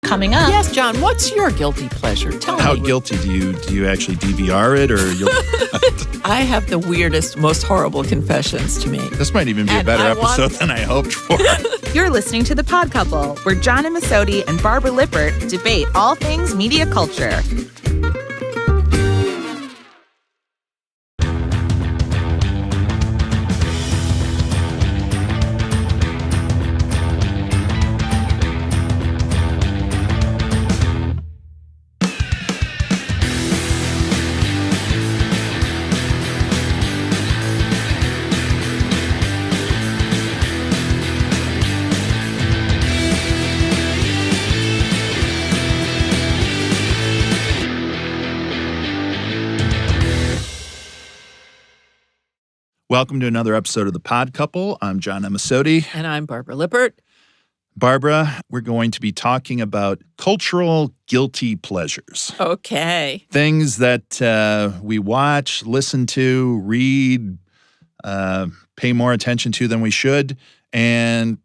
Coming up. Yes, John, what's your guilty pleasure? Tell How me. guilty do you actually DVR it, or you'll? I have the weirdest, most horrible confessions to make. This might even be a And better I episode want- than I hoped for. You're listening to The Pod Couple, where John and Masodi and Barbara Lippert debate all things media culture. Welcome to another episode of The Pod Couple. I'm John Masodi. And I'm Barbara Lippert. Barbara, we're going to be talking about cultural guilty pleasures. Okay. Things that we watch, listen to, read, pay more attention to than we should. And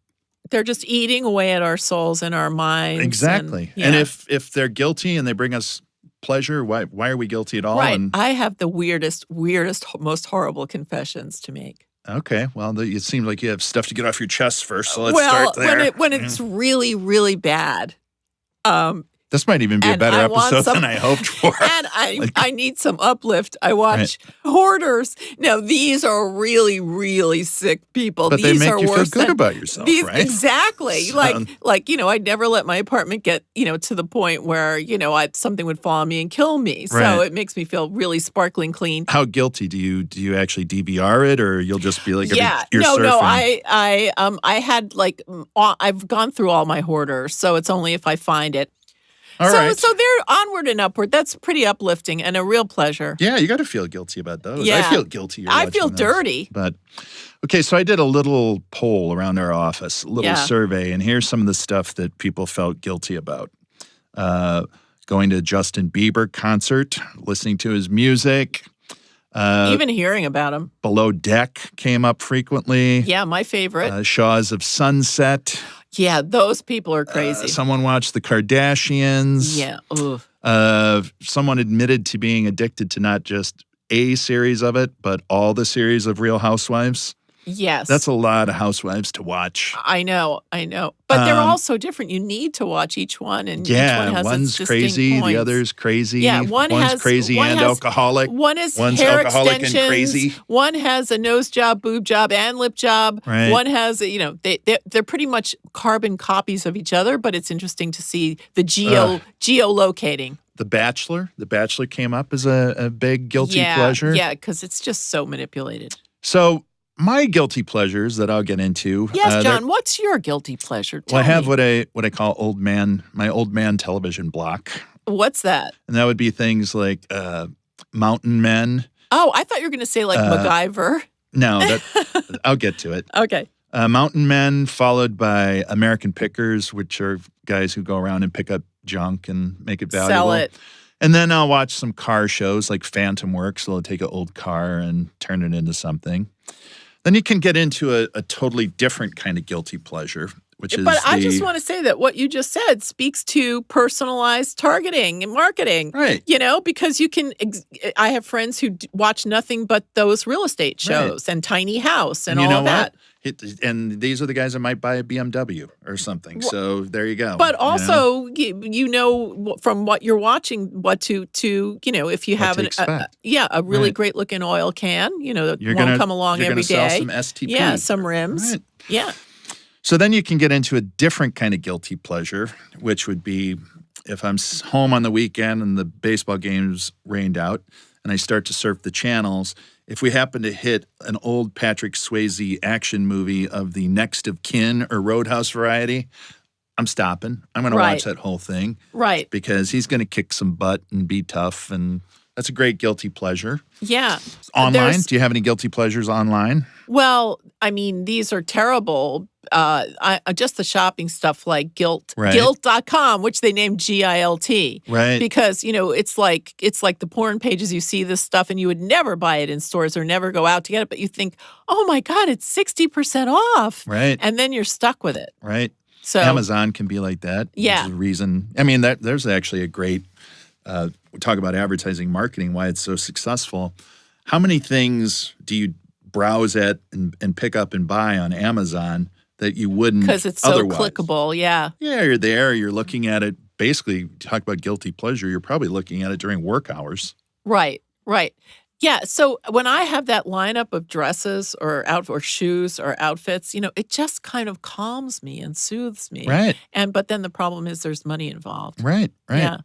They're just eating away at our souls and our minds. exactly. And if they're guilty and they bring us pleasure, why are we guilty at all? right. And I have the weirdest, most horrible confessions to make. okay, well, it seems like you have stuff to get off your chest first, so let's start there. when it's really, really bad. This might even be a and better I want episode some- than I hoped for. And I need some uplift. I watch Hoarders. Now, these are really, really sick people. But these they make are you feel worse good than, about yourself, these, right? Exactly. So- Like I'd never let my apartment get, to the point where, something would fall on me and kill me. So Right. it makes me feel really sparkling clean. How guilty do you actually DVR it, or you'll just be like, Yeah, you're no. surfing? I had I've gone through all my Hoarders, so it's only if I find it. All right. So they're onward and upward. That's pretty uplifting and a real pleasure. Yeah, you got to feel guilty about those. Yeah. I feel guilty. I feel watching those. dirty. But okay, so I did a little poll around our office, a little Yeah. survey, and here's some of the stuff that people felt guilty about. Going to a Justin Bieber concert, listening to his music. Even hearing about them. Below Deck came up frequently. Yeah, my favorite. Shaws of Sunset. Yeah, those people are crazy. Someone watched The Kardashians. Yeah. Ugh. Someone admitted to being addicted to not just a series of it, but all the series of Real Housewives. Yes. That's a lot of housewives to watch. I know. But they're all so different. You need to watch each one, and each one has one's its distinct crazy, points. the other's crazy. Yeah, one's crazy and alcoholic. One is One's hair alcoholic and extensions. crazy. One has a nose job, boob job, and lip job. Right. One has, they're pretty much carbon copies of each other. But it's interesting to see the geolocating. The Bachelor came up as a big guilty pleasure. Yeah, because it's just so manipulated. So my guilty pleasures that I'll get into. Yes, John. What's your guilty pleasure? Well, I Tell have me. what I call my old man television block, What's that? and that would be things like Mountain Men. Oh, I thought you were going to say like MacGyver. No, I'll get to it. Okay. Mountain Men, followed by American Pickers, which are guys who go around and pick up junk and make it valuable. Sell it. And then I'll watch some car shows like Phantom Works. They'll take an old car and turn it into something. Then you can get into a totally different kind of guilty pleasure, which is But I just want to say that what you just said speaks to personalized targeting and marketing. Right. Because you can. I have friends who watch nothing but those real estate shows and Tiny House and you all know of that. And these are the guys that might buy a BMW or something. So there you go. But also, from what you're watching, what to if you have a really great looking oil can, that won't come along every day. Sell some STP. Yeah, some rims. Right. Yeah. So then you can get into a different kind of guilty pleasure, which would be if I'm home on the weekend and the baseball game's rained out and I start to surf the channels, if we happen to hit an old Patrick Swayze action movie of the Next of Kin or Roadhouse variety, I'm stopping. I'm going to watch that whole thing. Right. Because he's going to kick some butt and be tough, and that's a great guilty pleasure. Yeah. Online? Do you have any guilty pleasures online? Well, I mean, these are terrible. Just the shopping stuff like Gilt.com, which they named GILT. Right. Because, it's like the porn pages, you see this stuff and you would never buy it in stores or never go out to get it, but you think, oh my God, it's 60% off. Right. And then you're stuck with it. Right. So Amazon can be like that. Yeah. Which is the reason. I mean, there's actually a great, we talk about advertising marketing, why it's so successful. How many things do you browse at and pick up and buy on Amazon that you wouldn't because it's so otherwise? clickable, yeah. Yeah, you're there, you're looking at it. Basically, talk about guilty pleasure, you're probably looking at it during work hours. Right. Yeah, so when I have that lineup of dresses or shoes or outfits, it just kind of calms me and soothes me. Right. But then the problem is there's money involved. Right. Yeah.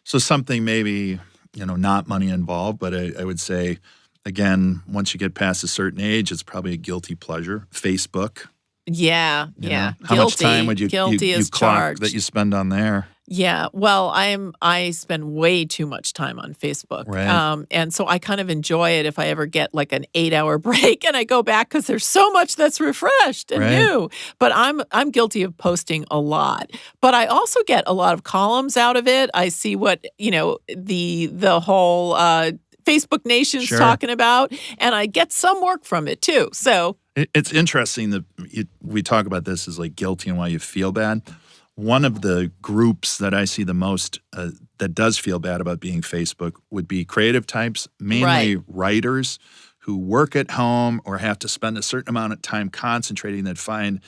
So something maybe, not money involved, but I would say, again, once you get past a certain age, it's probably a guilty pleasure. Facebook. Yeah. How much time would you is clock charged. that you spend on there? Yeah, well, I spend way too much time on Facebook, Right. And so I kind of enjoy it if I ever get like an 8-hour break and I go back because there's so much that's refreshed and new. But I'm guilty of posting a lot, but I also get a lot of columns out of it. I see what the whole Facebook Nation's talking about, and I get some work from it too. So it's interesting that we talk about this as like guilty and why you feel bad. One of the groups that I see the most that does feel bad about being Facebook would be creative types, mainly writers who work at home or have to spend a certain amount of time concentrating that find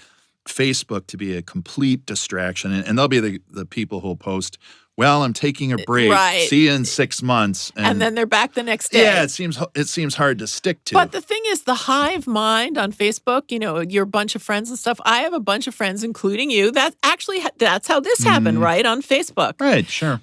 Facebook to be a complete distraction. And they'll be the people who'll post, well, I'm taking a break. Right. See you in 6 months. And then they're back the next day. Yeah, it seems hard to stick to. But the thing is, the hive mind on Facebook, your bunch of friends and stuff. I have a bunch of friends, including you. That's how this happened, right? On Facebook. Right, sure.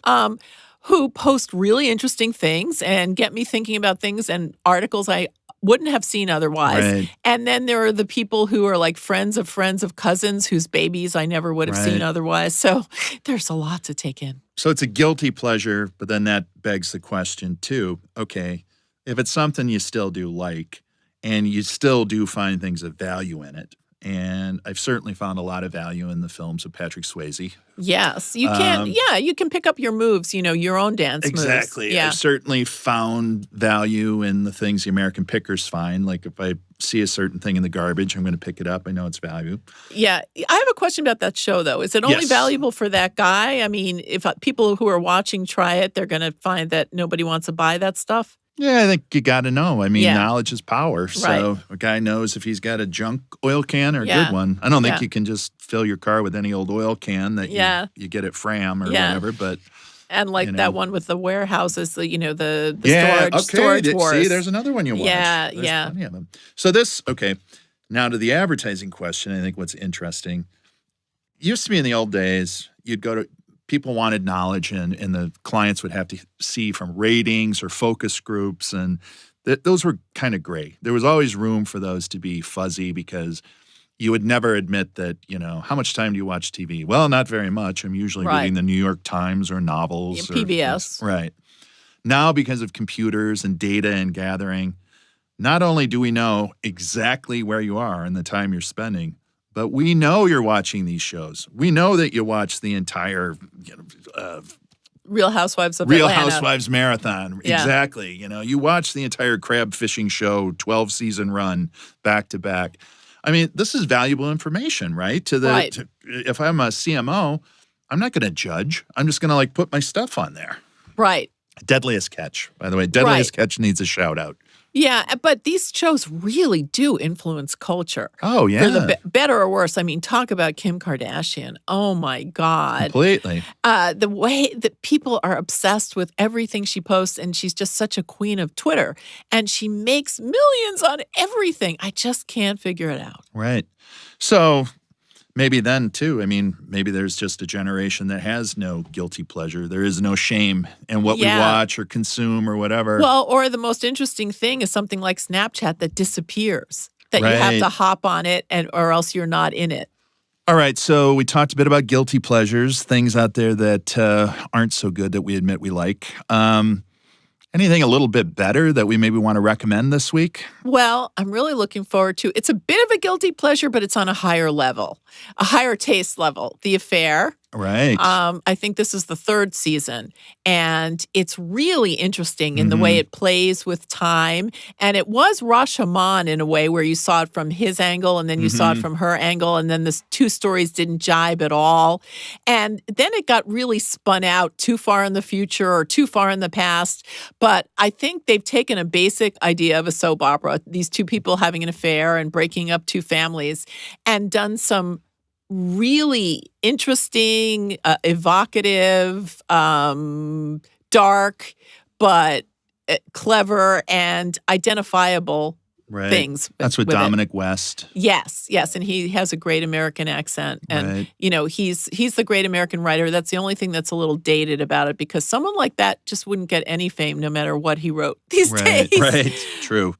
Who post really interesting things and get me thinking about things and articles I wouldn't have seen otherwise. Right. And then there are the people who are like friends of cousins whose babies I never would have seen otherwise. So there's a lot to take in. So it's a guilty pleasure, but then that begs the question too, okay, if it's something you still do like and you still do find things of value in it, and I've certainly found a lot of value in the films of Patrick Swayze. Yes, you can. You can pick up your moves, your own dance moves. Exactly. Yeah. I've certainly found value in the things the American pickers find. Like if I see a certain thing in the garbage, I'm going to pick it up. I know it's value. Yeah. I have a question about that show, though. Is it only valuable for that guy? I mean, if people who are watching try it, they're going to find that nobody wants to buy that stuff? Yeah, I think you got to know. I mean, knowledge is power. So a guy knows if he's got a junk oil can or a good one. I don't think you can just fill your car with any old oil can that you get at Fram or whatever. But and like that one with the warehouses, the storage wars. See, there's another one you watch. Yeah, there's plenty of them. So now to the advertising question, I think what's interesting, used to be in the old days, you'd go to, people wanted knowledge and the clients would have to see from ratings or focus groups, and those were kind of gray. There was always room for those to be fuzzy because you would never admit that, how much time do you watch TV? Well, not very much. I'm usually reading the New York Times or novels. PBS. Right. Now, because of computers and data and gathering, not only do we know exactly where you are and the time you're spending, but we know you're watching these shows. We know that you watch the entire Real Housewives of Atlanta. Real Housewives marathon. Yeah. Exactly. You watch the entire crab fishing show, 12-season run, back to back. I mean, this is valuable information, right? If I'm a CMO, I'm not going to judge. I'm just going to put my stuff on there. Right. Deadliest Catch, by the way. Deadliest Catch needs a shout out. Yeah, but these shows really do influence culture. Oh, yeah. For the better or worse. I mean, talk about Kim Kardashian. Oh, my God. Completely. The way that people are obsessed with everything she posts, and she's just such a queen of Twitter, and she makes millions on everything. I just can't figure it out. Right. So maybe then, too, maybe there's just a generation that has no guilty pleasure. There is no shame in what we watch or consume or whatever. Well, or the most interesting thing is something like Snapchat that disappears, that you have to hop on it or else you're not in it. All right, so we talked a bit about guilty pleasures, things out there that aren't so good that we admit we like. Anything a little bit better that we maybe want to recommend this week? Well, I'm really looking forward to, it's a bit of a guilty pleasure, but it's on a higher level, a higher taste level. The Affair. Right. I think this is the third season, and it's really interesting in the way it plays with time. And it was Rashomon in a way where you saw it from his angle and then you saw it from her angle, and then the two stories didn't jibe at all. And then it got really spun out too far in the future or too far in the past. But I think they've taken a basic idea of a soap opera, these two people having an affair and breaking up two families, and done some really interesting, evocative, dark, but clever and identifiable things. That's with Dominic West. Yes, and he has a great American accent. And, he's the great American writer. That's the only thing that's a little dated about it, because someone like that just wouldn't get any fame no matter what he wrote these days. Right, true.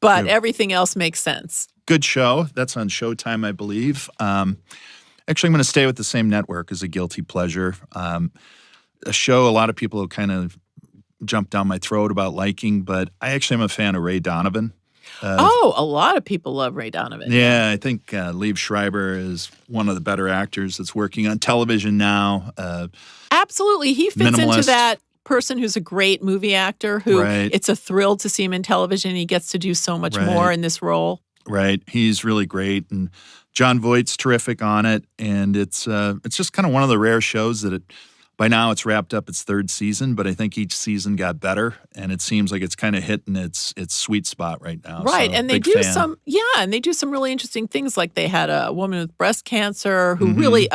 But everything else makes sense. Good show. That's on Showtime, I believe. Actually, I'm going to stay with the same network as a guilty pleasure. A show a lot of people have kind of jumped down my throat about liking, but I actually am a fan of Ray Donovan. A lot of people love Ray Donovan. Yeah, I think Liev Schreiber is one of the better actors that's working on television now. Absolutely. He fits into minimalist. that person who's a great movie actor who Right. it's a thrill to see him in television. He gets to do so much Right. more in this role. Right. He's really great. And John Voight's terrific on it. And it's just kind of one of the rare shows that by now it's wrapped up its third season, but I think each season got better. And it seems like it's kind of hitting its sweet spot right now. Right. So, And they big do fan. and they do some really interesting things. Like they had a woman with breast cancer who really,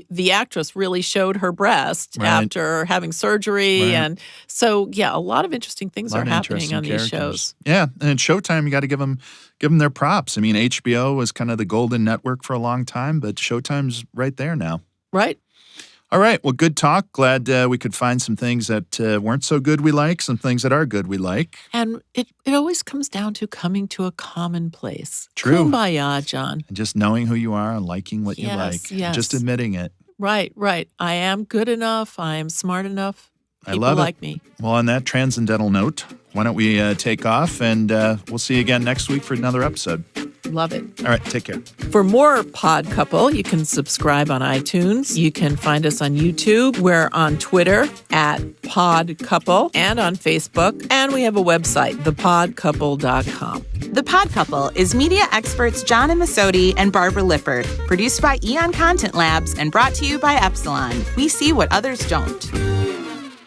the actress really showed her breast Right. after having surgery. Right. And so, a lot of interesting things A lot are of happening interesting on these characters. shows. Yeah, and at Showtime, you got to give them their props. I mean, HBO was kind of the golden network for a long time, but Showtime's right there now. Right. All right, well, good talk. Glad we could find some things that weren't so good we like, some things that are good we like. And it always comes down to coming to a common place. True. Kumbaya, John. And just knowing who you are and liking what you Yes, like. yes. Just admitting it. Right. I am good enough. I am smart enough. I People love it. like me. Well, on that transcendental note, why don't we take off, and we'll see you again next week for another episode. Love it. All right, take care. For more Pod Couple, you can subscribe on iTunes. You can find us on YouTube. We're on Twitter at Pod Couple and on Facebook. And we have a website, thepodcouple.com. The Pod Couple is media experts John Amisotti and Barbara Lippert, produced by Eon Content Labs and brought to you by Epsilon. We see what others don't.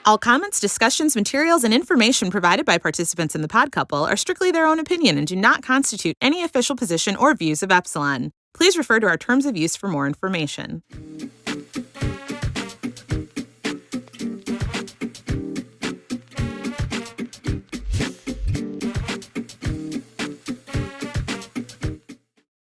All comments, discussions, materials, and information provided by participants in the Pod Couple are strictly their own opinion and do not constitute any official position or views of Epsilon. Please refer to our terms of use for more information.